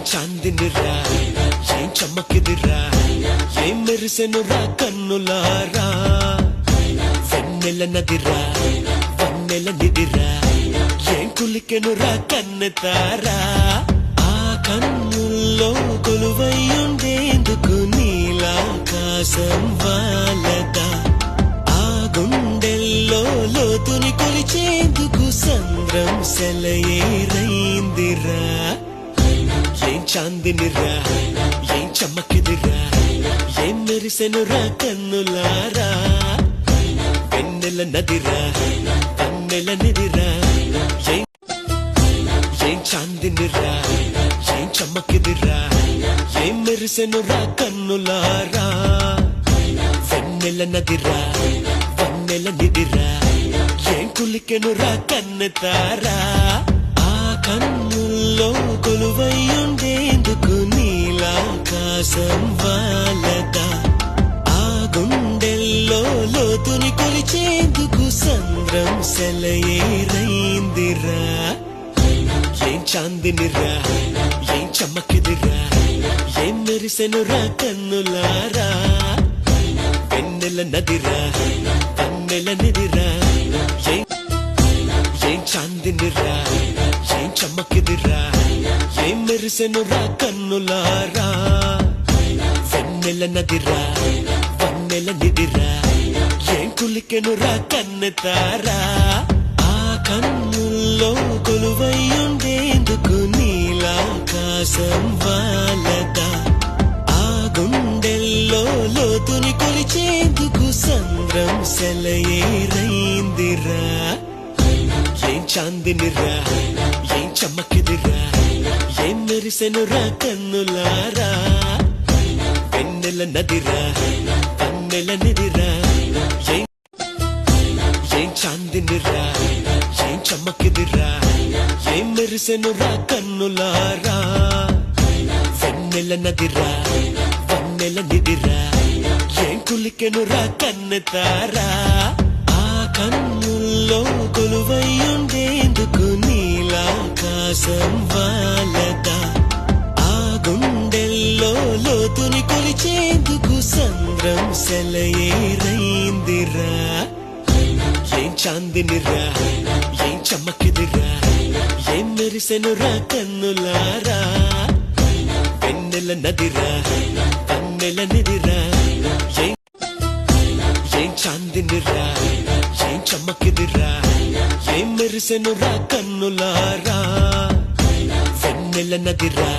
చాందినిరా ఏం చమ్మకిదిరా ఏం మెరిసెనురా కన్నులారా వెన్నెల నదిరా వన్నెల నిదిరా ఏం కులికెనురా కన్నెతారా ఆ కన్నుల్లో కొలువయ్యుండేందుకు నీలాకాశం వాలదా ఆ గుండెల్లో లోతుని కొలిచేందుకు సంద్రం సెలయేరైందిరా ఏం చాందినిరా ఏం చమ్మకిదిరా ఏం మెరిసెనురా కన్నులారా వెన్నెల నదిరా వన్నెల నిదిరా ఏం చాందినిరా ఏం చమ్మకిదిరా ఏం మెరిసెనురా కన్నులారా వెన్నెల నదిరా వన్నెల నిదిరా ఏం కులికెనురా కన్నెతారా ఆ కన్నుల్లో కొలువయ్యుండేందుకు నీలాకాశం వాలదా ఆ గుండెల్లో లోతుని కొలిచేందుకు సంద్రం సెలయేరైందిరా ఏం చాందినిరా ఏం చమ్మకిదిరా ఏం మెరిసెనురా కన్నులారా వెన్నెల నదిరా వన్నెల నిదిరా ఏం చాందినిరా ఏం చమ్మకిదిరా ఏం మెరిసెనురా కన్నులారా వెన్నెల నదిరా వన్నెల నిదిరా ఏం కులికెనురా కన్నెతారా ఆ కన్నుల్లో కొలువయ్యుండేందుకు నీలాకాశం వాలదా ఆ గుండెల్లో లోతుని కొలిచేందుకు సంద్రం సెలయేరైందిరా ఏం చాందినిరా ఏం చమ్మకిదిరా ఏం మెరిసెనురా కన్నులారా వెన్నెల నదిరా వన్నెల నిదిరా ఏం చాందినిరా ఏం చమ్మకిదిరా ఏం మెరిసెనురా కన్నులారా వెన్నెల నదిరా వన్నెల నిదిరా ఏం కులికెనురా కన్నెతారా ఆ కన్నుల్లో కొలువయ్యుండేందుకు నీలాకాశం వాలదా ఆ గుండెల్లో లోతుని కొలిచేందుకు సంద్రం సెలయేరైందిరా ఏం చాందినిరా ఏం చమ్మకిదిరా ఏం మెరిసెనురా కన్నులారా వెన్నెల నదిరా వన్నెల నిదిరా ఏం చాందినిరా ఏం చమ్మకిదిరా ఏం మెరిసెనురా కన్నులారా వెన్నెల నదిరా